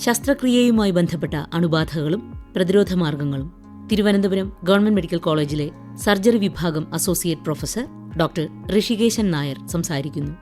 ശസ്ത്രക്രിയയുമായി ബന്ധപ്പെട്ട അണുബാധകളും പ്രതിരോധ മാർഗങ്ങളും തിരുവനന്തപുരം ഗവൺമെന്റ് മെഡിക്കൽ കോളേജിലെ സർജറി വിഭാഗം associate professor doctor Rishikesan Nair സംസാരിക്കുന്നു.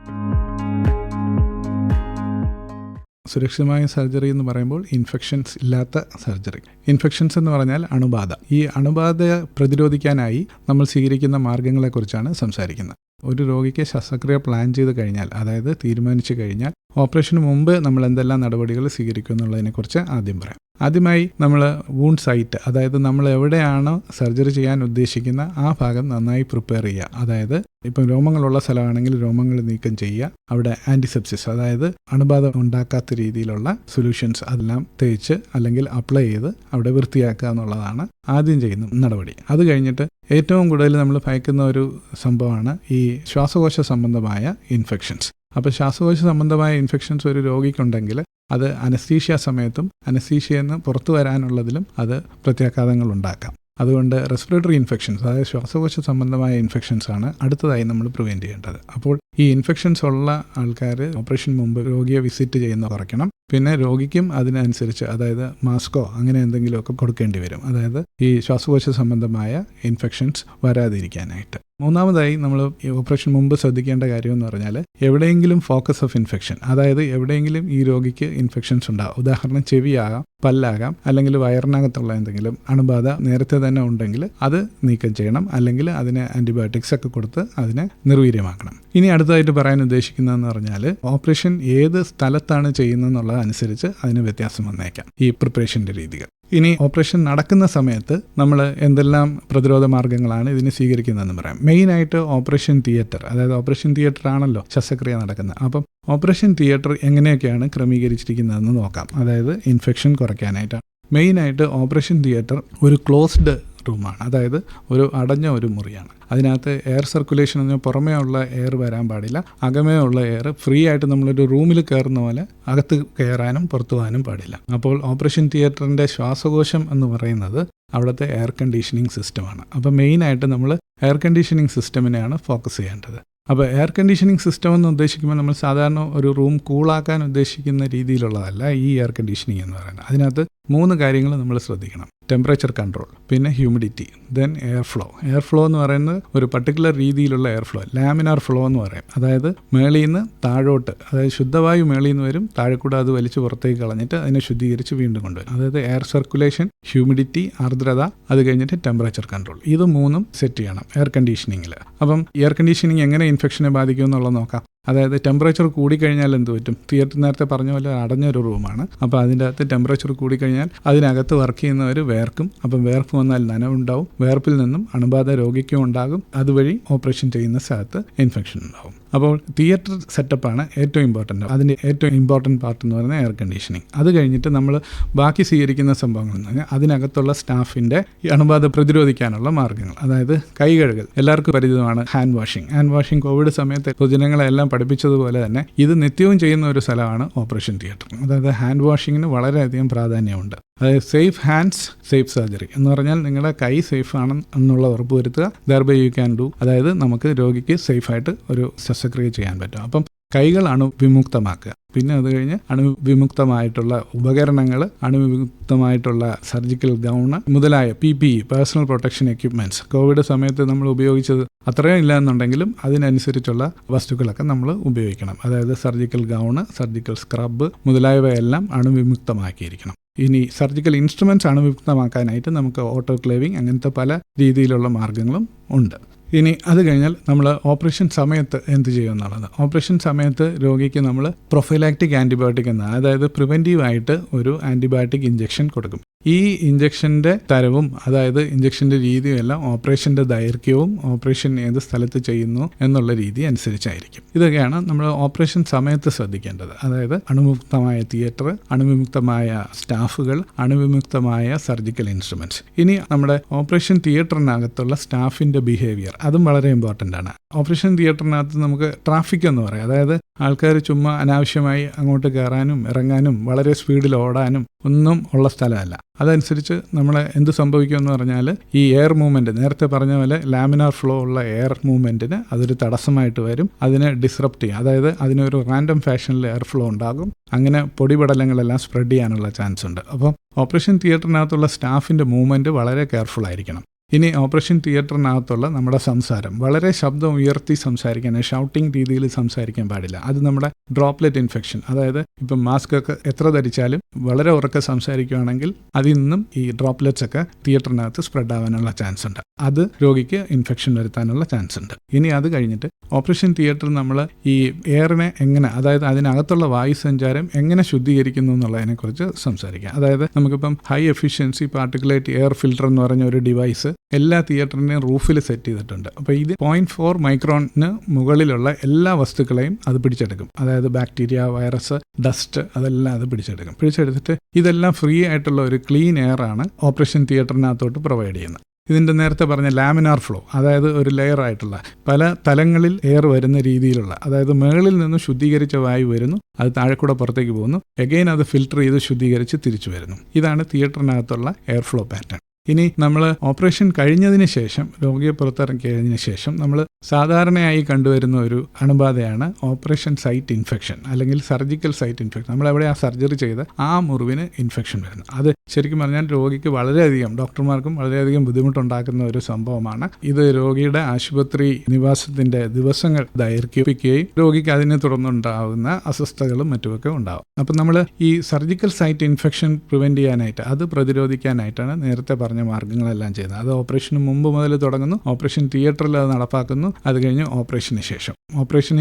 സുരക്ഷിതമായ സർജറി എന്ന് പറയുമ്പോൾ ഇൻഫെക്ഷൻസ് ഇല്ലാത്ത സർജറി. ഇൻഫെക്ഷൻസ് എന്ന് പറഞ്ഞാൽ അണുബാധ. ഈ അണുബാധ പ്രതിരോധിക്കാനായി നമ്മൾ സ്വീകരിക്കുന്ന മാർഗങ്ങളെക്കുറിച്ചാണ് സംസാരിക്കുന്നത്. ഒരു രോഗിക്ക് ശസ്ത്രക്രിയ പ്ലാൻ ചെയ്ത് കഴിഞ്ഞാൽ, അതായത് തീരുമാനിച്ചു കഴിഞ്ഞാൽ, ഓപ്പറേഷന് മുമ്പ് നമ്മൾ എന്തെല്ലാം നടപടികൾ സ്വീകരിക്കും എന്നുള്ളതിനെക്കുറിച്ച് ആദ്യം പറയാം. ആദ്യമായി നമ്മൾ വൂണ്ട് സൈറ്റ്, അതായത് നമ്മൾ എവിടെയാണോ സർജറി ചെയ്യാൻ ഉദ്ദേശിക്കുന്ന ആ ഭാഗം നന്നായി പ്രിപ്പയർ ചെയ്യുക. അതായത് ഇപ്പം രോമങ്ങളുള്ള സ്ഥലമാണെങ്കിൽ രോമങ്ങൾ നീക്കം ചെയ്യുക. അവിടെ ആൻറ്റിസെപ്സിസ്, അതായത് അണുബാധ ഉണ്ടാക്കാത്ത രീതിയിലുള്ള സൊല്യൂഷൻസ് അതെല്ലാം തേച്ച് അല്ലെങ്കിൽ അപ്ലൈ ചെയ്ത് അവിടെ വൃത്തിയാക്കുക എന്നുള്ളതാണ് ആദ്യം ചെയ്യുന്ന നടപടി. അത് കഴിഞ്ഞിട്ട് ഏറ്റവും കൂടുതൽ നമ്മൾ ഭയക്കുന്ന ഒരു സംഭവമാണ് ഈ ശ്വാസകോശ സംബന്ധമായ ഇൻഫെക്ഷൻസ്. അപ്പോൾ ശ്വാസകോശ സംബന്ധമായ ഇൻഫെക്ഷൻസ് ഒരു രോഗിക്കുണ്ടെങ്കിൽ അത് അനസ്തീഷ്യ സമയത്തും അനസ്തീഷ്യയിൽ നിന്ന് പുറത്തു വരാനുള്ളതിലും അത് പ്രത്യാഘാതങ്ങൾ ഉണ്ടാക്കാം. അതുകൊണ്ട് റെസ്പിറേറ്ററി ഇൻഫെക്ഷൻസ്, അതായത് ശ്വാസകോശ സംബന്ധമായ ഇൻഫെക്ഷൻസ് ആണ് അടുത്തതായി നമ്മൾ പ്രിവെൻറ്റ് ചെയ്യേണ്ടത്. അപ്പോൾ ഈ ഇൻഫെക്ഷൻസ് ഉള്ള ആൾക്കാർ ഓപ്പറേഷൻ മുമ്പ് രോഗിയെ വിസിറ്റ് ചെയ്യുന്ന കുറയ്ക്കണം. പിന്നെ രോഗിക്കും അതിനനുസരിച്ച്, അതായത് മാസ്കോ അങ്ങനെ എന്തെങ്കിലുമൊക്കെ കൊടുക്കേണ്ടി വരും, അതായത് ഈ ശ്വാസകോശ സംബന്ധമായ ഇൻഫെക്ഷൻസ് വരാതിരിക്കാനായിട്ട്. മൂന്നാമതായി നമ്മൾ ഈ ഓപ്പറേഷൻ മുമ്പ് ശ്രദ്ധിക്കേണ്ട കാര്യം എന്ന് പറഞ്ഞാൽ എവിടെയെങ്കിലും ഫോക്കസ് ഓഫ് ഇൻഫെക്ഷൻ, അതായത് എവിടെയെങ്കിലും ഈ രോഗിക്ക് ഇൻഫെക്ഷൻസ് ഉണ്ടാകും. ഉദാഹരണം ചെവിയാകാം, പല്ലാകാം, അല്ലെങ്കിൽ വയറിനകത്തുള്ള എന്തെങ്കിലും അണുബാധ നേരത്തെ തന്നെ ഉണ്ടെങ്കിൽ അത് നീക്കം ചെയ്യണം, അല്ലെങ്കിൽ അതിന് ആൻറ്റിബയോട്ടിക്സ് ഒക്കെ കൊടുത്ത് അതിനെ നിർവീര്യമാക്കണം. ഇനി അടുത്തതായിട്ട് പറയാൻ ഉദ്ദേശിക്കുന്നതെന്ന് പറഞ്ഞാൽ ഓപ്പറേഷൻ ഏത് സ്ഥലത്താണ് ചെയ്യുന്നതെന്നുള്ളതനുസരിച്ച് അതിന് വ്യത്യാസം വന്നേക്കാം ഈ പ്രിപ്പറേഷൻ്റെ രീതികൾ. ഇനി ഓപ്പറേഷൻ നടക്കുന്ന സമയത്ത് നമ്മൾ എന്തെല്ലാം പ്രതിരോധ മാർഗങ്ങളാണ് ഇതിന് സ്വീകരിക്കുന്നതെന്ന് പറയാം. മെയിനായിട്ട് ഓപ്പറേഷൻ തിയേറ്റർ, അതായത് ഓപ്പറേഷൻ തിയേറ്റർ ആണല്ലോ ശസ്ത്രക്രിയ നടക്കുന്നത്. അപ്പം ഓപ്പറേഷൻ തിയേറ്റർ എങ്ങനെയൊക്കെയാണ് ക്രമീകരിച്ചിരിക്കുന്നതെന്ന് നോക്കാം. അതായത് ഇൻഫെക്ഷൻ കുറയ്ക്കാനായിട്ടാണ്. മെയിനായിട്ട് ഓപ്പറേഷൻ തിയേറ്റർ ഒരു ക്ലോസ്ഡ് റൂമാണ്, അതായത് ഒരു അടഞ്ഞ ഒരു മുറിയാണ്. അതിനകത്ത് എയർ സർക്കുലേഷൻ എന്ന് പറഞ്ഞാൽ പുറമേ ഉള്ള എയർ വരാൻ പാടില്ല, അകമേ ഉള്ള എയർ ഫ്രീ ആയിട്ട് നമ്മളൊരു റൂമിൽ കയറുന്ന പോലെ അകത്ത് കയറാനും പുറത്തു പോകാനും പാടില്ല. അപ്പോൾ ഓപ്പറേഷൻ തിയേറ്ററിൻ്റെ ശ്വാസകോശം എന്ന് പറയുന്നത് അവിടുത്തെ എയർ കണ്ടീഷനിങ് സിസ്റ്റമാണ്. അപ്പോൾ മെയിനായിട്ട് നമ്മൾ എയർ കണ്ടീഷനിങ് സിസ്റ്റമിനെയാണ് ഫോക്കസ് ചെയ്യേണ്ടത്. അപ്പോൾ എയർ കണ്ടീഷനിങ് സിസ്റ്റം എന്ന് ഉദ്ദേശിക്കുമ്പോൾ നമ്മൾ സാധാരണ ഒരു റൂം കൂളാക്കാൻ ഉദ്ദേശിക്കുന്ന രീതിയിലുള്ളതല്ല ഈ എയർ കണ്ടീഷനിങ് എന്ന് പറയുന്നത്. അതിനകത്ത് 3 കാര്യങ്ങൾ നമ്മൾ ശ്രദ്ധിക്കണം. ടെമ്പറേച്ചർ കൺട്രോൾ, പിന്നെ humidity, then air flow. Air flow എന്ന് പറയുന്നത് ഒരു പർട്ടിക്കുലർ രീതിയിലുള്ള എയർ ഫ്ലോ, ലാമിനാർ ഫ്ലോ എന്ന് പറയും. അതായത് മേളിൽ നിന്ന് താഴോട്ട്, അതായത് ശുദ്ധവായു മേളിൽ നിന്ന് വരും, താഴെ കൂടെ അത് വലിച്ചു പുറത്തേക്ക് കളഞ്ഞിട്ട് അതിനെ ശുദ്ധീകരിച്ച് വീണ്ടും കൊണ്ടുവരും. അതായത് എയർ സർക്കുലേഷൻ, ഹ്യൂമിഡിറ്റി, ആർദ്രത, അത് കഴിഞ്ഞിട്ട് ടെമ്പറേച്ചർ കൺട്രോൾ. ഇത് 3ഉം സെറ്റ് ചെയ്യണം എയർ കണ്ടീഷനിങ്ങിൽ. അപ്പം എയർ കണ്ടീഷനിങ് എങ്ങനെ ഇൻഫെക്ഷനെ ബാധിക്കും എന്നുള്ളത് നോക്കാം. അതായത് ടെമ്പറേച്ചർ കൂടിക്കഴിഞ്ഞാൽ എന്ത് പറ്റും? തിയേറ്റർ നേരത്തെ പറഞ്ഞ പോലെ അടഞ്ഞൊരു റൂമാണ്. അപ്പോൾ അതിൻ്റെ അകത്ത് ടെമ്പറേച്ചർ കൂടിക്കഴിഞ്ഞാൽ അതിനകത്ത് വർക്ക് ചെയ്യുന്നവർ വേർക്കും. അപ്പം വേർപ്പ് വന്നാൽ നനവുണ്ടാവും, വേർപ്പിൽ നിന്നും അണുബാധ രോഗിക്കും ഉണ്ടാകും, അതുവഴി ഓപ്പറേഷൻ ചെയ്യുന്ന സ്ഥലത്ത് ഇൻഫെക്ഷൻ ഉണ്ടാവും. അപ്പോൾ തിയേറ്റർ സെറ്റപ്പാണ് ഏറ്റവും ഇമ്പോർട്ടൻ്റ്. അതിൻ്റെ ഏറ്റവും ഇമ്പോർട്ടൻറ്റ് പാർട്ട് എന്ന് പറയുന്നത് എയർ കണ്ടീഷനിങ്. അത് കഴിഞ്ഞിട്ട് നമ്മൾ ബാക്കി സ്വീകരിക്കുന്ന സംഭവങ്ങൾ എന്ന് പറഞ്ഞാൽ അതിനകത്തുള്ള സ്റ്റാഫിൻ്റെ ഈ അണുബാധ പ്രതിരോധിക്കാനുള്ള മാർഗ്ഗങ്ങൾ, അതായത് കൈ കഴുകൽ. എല്ലാവർക്കും പരിചിതമാണ് hand washing. Hand washing Covid സമയത്ത് പൊതുജനങ്ങളെല്ലാം പഠിപ്പിച്ചതുപോലെ തന്നെ ഇത് നിത്യവും ചെയ്യുന്ന ഒരു സ്ഥലമാണ് ഓപ്പറേഷൻ തിയേറ്റർ. അതായത് ഹാൻഡ് വാഷിങ്ങിന് വളരെയധികം പ്രാധാന്യമുണ്ട്. അതായത് സേഫ് ഹാൻഡ്സ് സേഫ് സർജറി എന്ന് പറഞ്ഞാൽ നിങ്ങളുടെ കൈ സേഫ് ആണ് എന്നുള്ള ഉറപ്പ് വരുത്തുക. ദെർബൈ യു ക്യാൻ ഡു, അതായത് നമുക്ക് രോഗിക്ക് സേഫായിട്ട് ഒരു ശസ്ത്രക്രിയ ചെയ്യാൻ പറ്റും. അപ്പം കൈകൾ അണുവിമുക്തമാക്കുക. പിന്നെ അത് കഴിഞ്ഞ് അണുവിമുക്തമായിട്ടുള്ള ഉപകരണങ്ങൾ, അണുവിമുക്തമായിട്ടുള്ള സർജിക്കൽ ഗൗണ് മുതലായ PPE, personal protection equipments, Covid സമയത്ത് നമ്മൾ ഉപയോഗിച്ചത് അത്രയും ഇല്ല എന്നുണ്ടെങ്കിലും അതിനനുസരിച്ചുള്ള വസ്തുക്കളൊക്കെ നമ്മൾ ഉപയോഗിക്കണം. അതായത് സർജിക്കൽ ഗൗണ്, സർജിക്കൽ സ്ക്രബ് മുതലായവയെല്ലാം അണുവിമുക്തമാക്കിയിരിക്കണം. ഇനി സർജിക്കൽ ഇൻസ്ട്രുമെൻറ്റ്സ് അണുവിമുക്തമാക്കാനായിട്ട് നമുക്ക് ഓട്ടോക്ലേവിങ് അങ്ങനത്തെ പല രീതിയിലുള്ള മാർഗങ്ങളും ഉണ്ട്. ഇനി അത് കഴിഞ്ഞാൽ നമ്മൾ ഓപ്പറേഷൻ സമയത്ത് എന്ത് ചെയ്യുമെന്നുള്ളത്. ഓപ്പറേഷൻ സമയത്ത് രോഗിക്ക് നമ്മൾ പ്രൊഫൈലാക്റ്റിക് ആൻറ്റിബയോട്ടിക് എന്ന, അതായത് പ്രിവെൻറ്റീവായിട്ട് ഒരു ആൻറ്റിബയോട്ടിക് ഇഞ്ചക്ഷൻ കൊടുക്കും. ഈ ഇഞ്ചക്ഷൻ്റെ തരവും, അതായത് ഇഞ്ചക്ഷൻ്റെ രീതിയും എല്ലാം ഓപ്പറേഷൻ്റെ ദൈർഘ്യവും ഓപ്പറേഷൻ ഏത് സ്ഥലത്ത് ചെയ്യുന്നു എന്നുള്ള രീതി അനുസരിച്ചായിരിക്കും. ഇതൊക്കെയാണ് നമ്മൾ ഓപ്പറേഷൻ സമയത്ത് ശ്രദ്ധിക്കേണ്ടത്. അതായത് അണുവിമുക്തമായ തിയേറ്റർ, അണുവിമുക്തമായ സ്റ്റാഫുകൾ, അണുവിമുക്തമായ സർജിക്കൽ ഇൻസ്ട്രുമെൻറ്റ്സ്. ഇനി നമ്മുടെ ഓപ്പറേഷൻ തിയേറ്ററിനകത്തുള്ള സ്റ്റാഫിൻ്റെ ബിഹേവിയർ, അതും വളരെ ഇമ്പോർട്ടൻ്റ് ആണ്. ഓപ്പറേഷൻ തിയേറ്ററിനകത്ത് നമുക്ക് ട്രാഫിക് എന്ന് പറയാം. അതായത് ആൾക്കാർ ചുമ്മാ അനാവശ്യമായി അങ്ങോട്ട് കയറാനും ഇറങ്ങാനും വളരെ സ്പീഡിൽ ഓടാനും ഒന്നും ഉള്ള സ്ഥലമല്ല. അതനുസരിച്ച് നമ്മൾ എന്ത് സംഭവിക്കുമെന്ന് പറഞ്ഞാൽ ഈ എയർ മൂവ്മെൻറ്റ്, നേരത്തെ പറഞ്ഞ പോലെ ലാമിനാർ ഫ്ലോ ഉള്ള എയർ മൂവ്മെൻറ്റിന് അതൊരു തടസ്സമായിട്ട് വരും. അതിനെ ഡിസ്റപ്റ്റ് ചെയ്യും. അതായത് അതിനൊരു റാൻഡം ഫാഷനിൽ എയർ ഫ്ലോ ഉണ്ടാകും. അങ്ങനെ പൊടിപടലങ്ങളെല്ലാം സ്പ്രെഡ് ചെയ്യാനുള്ള ചാൻസ് ഉണ്ട്. അപ്പം ഓപ്പറേഷൻ തിയേറ്ററിനകത്തുള്ള സ്റ്റാഫിൻ്റെ മൂവ്മെൻറ്റ് വളരെ കെയർഫുൾ ആയിരിക്കണം. ഇനി ഓപ്പറേഷൻ തിയേറ്ററിനകത്തുള്ള നമ്മുടെ സംസാരം വളരെ ശബ്ദം ഉയർത്തി സംസാരിക്കാൻ, ഷൗട്ടിംഗ് രീതിയിൽ സംസാരിക്കാൻ പാടില്ല. അത് നമ്മുടെ ഡ്രോപ്ലെറ്റ് ഇൻഫെക്ഷൻ, അതായത് ഇപ്പം മാസ്ക് ഒക്കെ എത്ര ധരിച്ചാലും വളരെ ഉറക്കെ സംസാരിക്കുകയാണെങ്കിൽ അതിൽ നിന്നും ഈ ഡ്രോപ്ലെറ്റ്സ് ഒക്കെ തിയേറ്ററിനകത്ത് സ്പ്രെഡ് ആവാനുള്ള ചാൻസ് ഉണ്ട്. അത് രോഗിക്ക് ഇൻഫെക്ഷൻ വരുത്താനുള്ള ചാൻസ് ഉണ്ട്. ഇനി അത് കഴിഞ്ഞിട്ട് ഓപ്പറേഷൻ തിയേറ്ററിൽ നമ്മൾ ഈ എയറിനെ എങ്ങനെ, അതായത് അതിനകത്തുള്ള വായുസഞ്ചാരം എങ്ങനെ ശുദ്ധീകരിക്കുന്നു എന്നുള്ളതിനെക്കുറിച്ച് സംസാരിക്കാം. അതായത് നമുക്കിപ്പം high efficiency particulate air filter എന്ന് പറഞ്ഞ ഒരു ഡിവൈസ് എല്ലാ തിയേറ്ററിനെയും റൂഫിൽ സെറ്റ് ചെയ്തിട്ടുണ്ട്. അപ്പോൾ ഇത് 0.4 മൈക്രോണിന് മുകളിലുള്ള എല്ലാ വസ്തുക്കളെയും അത് പിടിച്ചെടുക്കും. അതായത് ബാക്ടീരിയ, വൈറസ്, ഡസ്റ്റ്, അതെല്ലാം അത് പിടിച്ചെടുത്തിട്ട് ഇതെല്ലാം ഫ്രീ ആയിട്ടുള്ള ഒരു ക്ലീൻ എയർ ആണ് ഓപ്പറേഷൻ തിയേറ്ററിനകത്തോട്ട് പ്രൊവൈഡ് ചെയ്യുന്നത്. ഇതിൻ്റെ നേരത്തെ പറഞ്ഞ ലാമിനാർ ഫ്ലോ, അതായത് ഒരു ലെയർ ആയിട്ടുള്ള പല തലങ്ങളിൽ എയർ വരുന്ന രീതിയിലുള്ള, അതായത് മുകളിൽ നിന്ന് ശുദ്ധീകരിച്ച വായു വരുന്നു, അത് താഴെ കൂടെ പുറത്തേക്ക് പോകുന്നു, എഗെയിൻ അത് ഫിൽട്ടർ ചെയ്ത് ശുദ്ധീകരിച്ച് തിരിച്ചു വരുന്നു. ഇതാണ് തിയേറ്ററിനകത്തുള്ള എയർ ഫ്ലോ പാറ്റേൺ. ഇനി നമ്മൾ ഓപ്പറേഷൻ കഴിഞ്ഞതിന് ശേഷം, രോഗിയെ പുറത്തിറക്കിയതിന് ശേഷം നമ്മൾ സാധാരണയായി കണ്ടുവരുന്ന ഒരു അണുബാധയാണ് ഓപ്പറേഷൻ സൈറ്റ് ഇൻഫെക്ഷൻ, അല്ലെങ്കിൽ സർജിക്കൽ സൈറ്റ് ഇൻഫെക്ഷൻ. നമ്മളെവിടെ ആ സർജറി ചെയ്ത് ആ മുറിവിന് ഇൻഫെക്ഷൻ വരുന്നു. അത് ശരിക്കും പറഞ്ഞാൽ രോഗിക്ക് വളരെയധികം, ഡോക്ടർമാർക്കും വളരെയധികം ബുദ്ധിമുട്ടുണ്ടാക്കുന്ന ഒരു സംഭവമാണ്. ഇത് രോഗിയുടെ ആശുപത്രി നിവാസത്തിന്റെ ദിവസങ്ങൾ ദൈർഘ്യപ്പിക്കുകയും രോഗിക്ക് അതിനെ തുടർന്നുണ്ടാകുന്ന അസ്വസ്ഥതകളും മറ്റുമൊക്കെ ഉണ്ടാകും. അപ്പം നമ്മൾ ഈ സർജിക്കൽ സൈറ്റ് ഇൻഫെക്ഷൻ പ്രിവെന്റ് ചെയ്യാനായിട്ട്, അത് പ്രതിരോധിക്കാനായിട്ടാണ് നേരത്തെ പറഞ്ഞ മാർഗ്ഗങ്ങളെല്ലാം ചെയ്യുന്നത്. അത് ഓപ്പറേഷന് മുമ്പ് മുതൽ തുടങ്ങുന്നു, ഓപ്പറേഷൻ തിയേറ്ററിൽ അത് നടപ്പാക്കുന്നു, അത് കഴിഞ്ഞ് ഓപ്പറേഷന്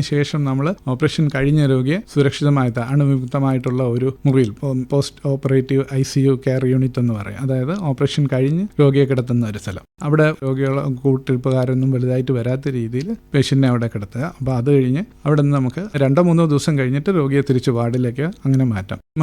ശേഷം നമ്മൾ ഓപ്പറേഷൻ കഴിഞ്ഞ രോഗിയെ സുരക്ഷിതമായിട്ട് അണുവിമുക്തമായിട്ടുള്ള ഒരു മുറിയിൽ, post operative ICU care unit എന്ന് പറയും, അതായത് ഓപ്പറേഷൻ കഴിഞ്ഞ് രോഗിയെ കിടത്തുന്ന ഒരു സ്ഥലം. അവിടെ രോഗികളെ കൂട്ടിരിപ്പുകാരൊന്നും വലുതായിട്ട് വരാത്ത രീതിയിൽ പേഷ്യന്റിനെ അവിടെ കിടത്തുക. അപ്പോൾ അത് കഴിഞ്ഞ് അവിടെ നിന്ന് നമുക്ക് 2-3 ദിവസം കഴിഞ്ഞിട്ട് രോഗിയെ തിരിച്ച് വാർഡിലേക്ക് അങ്ങനെ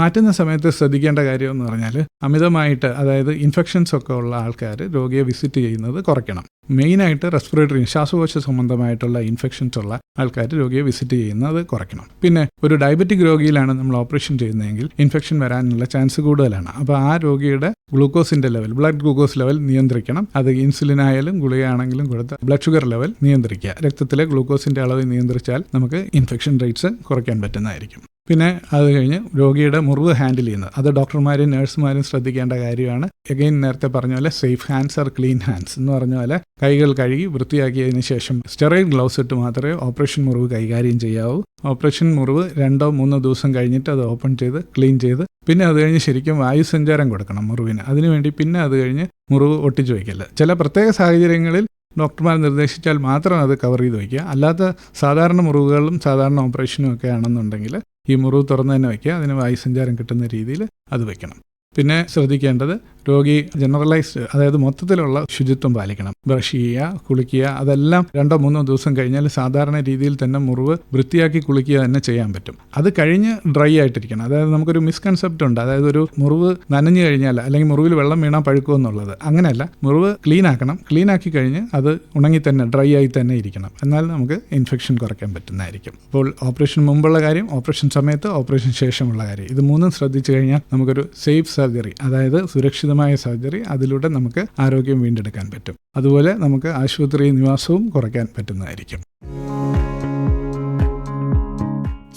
മാറ്റുന്ന സമയത്ത് ശ്രദ്ധിക്കേണ്ട കാര്യം എന്ന് പറഞ്ഞാൽ, അമിതമായിട്ട്, അതായത് ഇൻഫെക്ഷൻസ് ഒക്കെ ഉള്ള ആൾക്കാർ രോഗിയെ വിസിറ്റ് ചെയ്യുന്നത് കുറയ്ക്കണം. മെയിനായിട്ട് റെസ്പിറേറ്ററി, ശ്വാസകോശ സംബന്ധമായിട്ടുള്ള ഇൻഫെക്ഷൻസ് ഉള്ള ആൾക്കാർ രോഗിയെ വിസിറ്റ് ചെയ്യുന്നത് കുറയ്ക്കണം. പിന്നെ ഒരു ഡയബറ്റിക് രോഗിയിലാണ് നമ്മൾ ഓപ്പറേഷൻ ചെയ്യുന്നതെങ്കിൽ ഇൻഫെക്ഷൻ വരാനുള്ള ചാൻസ് കൂടുതലാണ്. അപ്പോൾ ആ രോഗിയുടെ ഗ്ലൂക്കോസിന്റെ ലെവൽ, ബ്ലഡ് ഗ്ലൂക്കോസ് ലെവൽ നിയന്ത്രിക്കണം. അത് ഇൻസുലിൻ ആയാലും ഗുളികയാണെങ്കിലും കൊടുത്ത് ബ്ലഡ് ഷുഗർ ലെവൽ നിയന്ത്രിക്കുക. രക്തത്തിലെ ഗ്ലൂക്കോസിന്റെ അളവ് നിയന്ത്രിച്ചാൽ നമുക്ക് ഇൻഫെക്ഷൻ റേറ്റ്സ് കുറയ്ക്കാൻ പറ്റുന്നതായിരിക്കും. പിന്നെ അത് കഴിഞ്ഞ് രോഗിയുടെ മുറിവ് ഹാൻഡിൽ ചെയ്യുന്നത്, അത് ഡോക്ടർമാരും നഴ്സുമാരും ശ്രദ്ധിക്കേണ്ട കാര്യമാണ്. എഗെയിൻ നേരത്തെ പറഞ്ഞ പോലെ safe hands or clean hands എന്ന് പറഞ്ഞ പോലെ കൈകൾ കഴുകി വൃത്തിയാക്കിയതിന് ശേഷം സ്റ്റെറൈൽ ഗ്ലൗസ് ഇട്ട് മാത്രമേ ഓപ്പറേഷൻ മുറിവ് കൈകാര്യം ചെയ്യാവൂ. ഓപ്പറേഷൻ മുറിവ് 2-3 ദിവസം കഴിഞ്ഞിട്ട് അത് ഓപ്പൺ ചെയ്ത് ക്ലീൻ ചെയ്ത് പിന്നെ അത് കഴിഞ്ഞ് ശരിക്കും വായുസഞ്ചാരം കൊടുക്കണം മുറിവിന്. അതിനുവേണ്ടി പിന്നെ അത് കഴിഞ്ഞ് മുറിവ് ഒട്ടിച്ചു വയ്ക്കല്ല. ചില പ്രത്യേക സാഹചര്യങ്ങളിൽ ഡോക്ടർമാർ നിർദ്ദേശിച്ചാൽ മാത്രം അത് കവർ ചെയ്ത് വയ്ക്കുക. അല്ലാത്ത സാധാരണ മുറിവുകളും സാധാരണ ഓപ്പറേഷനും ഒക്കെ ആണെന്നുണ്ടെങ്കിൽ ഈ മുറിവ് തുറന്ന് തന്നെ വയ്ക്കുക. അതിന് വായുസഞ്ചാരം കിട്ടുന്ന രീതിയിൽ അത് വയ്ക്കണം. പിന്നെ ശ്രദ്ധിക്കേണ്ടത്, രോഗി ജനറലൈസ്ഡ്, അതായത് മൊത്തത്തിലുള്ള ശുചിത്വം പാലിക്കണം. ബ്രഷ് ചെയ്യുക, കുളിക്കുക, അതെല്ലാം 2-3 ദിവസം കഴിഞ്ഞാൽ സാധാരണ രീതിയിൽ തന്നെ മുറിവ് വൃത്തിയാക്കി കുളിക്കുക തന്നെ ചെയ്യാൻ പറ്റും. അത് കഴിഞ്ഞ് ഡ്രൈ ആയിട്ടിരിക്കണം. അതായത് നമുക്കൊരു മിസ്കൺസെപ്റ്റ് ഉണ്ട്, അതായത് ഒരു മുറിവ് നനഞ്ഞു കഴിഞ്ഞാൽ അല്ലെങ്കിൽ മുറിവിൽ വെള്ളം വീണാൽ പഴുക്കുമെന്നുള്ളത്. അങ്ങനെയല്ല, മുറിവ് ക്ലീൻ ആക്കണം. ക്ലീൻ ആക്കി കഴിഞ്ഞ് അത് ഉണങ്ങി തന്നെ, ഡ്രൈ ആയി തന്നെ ഇരിക്കണം. എന്നാൽ നമുക്ക് ഇൻഫെക്ഷൻ കുറയ്ക്കാൻ പറ്റുന്നതായിരിക്കും. അപ്പോൾ ഓപ്പറേഷൻ മുമ്പുള്ള കാര്യം, ഓപ്പറേഷൻ സമയത്ത്, ഓപ്പറേഷൻ ശേഷമുള്ള കാര്യം, ഇത് മൂന്നും ശ്രദ്ധിച്ചു കഴിഞ്ഞാൽ നമുക്കൊരു സേഫ് സർജറി, അതായത് സുരക്ഷിതമായ സർജറി, അതിലൂടെ നമുക്ക് ആരോഗ്യം വീണ്ടെടുക്കാൻ പറ്റും. അതുപോലെ നമുക്ക് ആശുപത്രി നിവാസവും കുറയ്ക്കാൻ പറ്റുന്നതായിരിക്കും.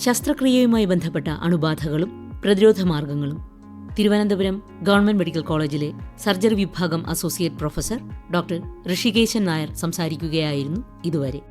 ശസ്ത്രക്രിയയുമായി ബന്ധപ്പെട്ട അണുബാധകളും പ്രതിരോധ മാർഗങ്ങളും തിരുവനന്തപുരം ഗവൺമെന്റ് മെഡിക്കൽ കോളേജിലെ സർജറി വിഭാഗം associate professor doctor Rishikesan Nair സംസാരിക്കുകയായിരുന്നു ഇതുവരെ.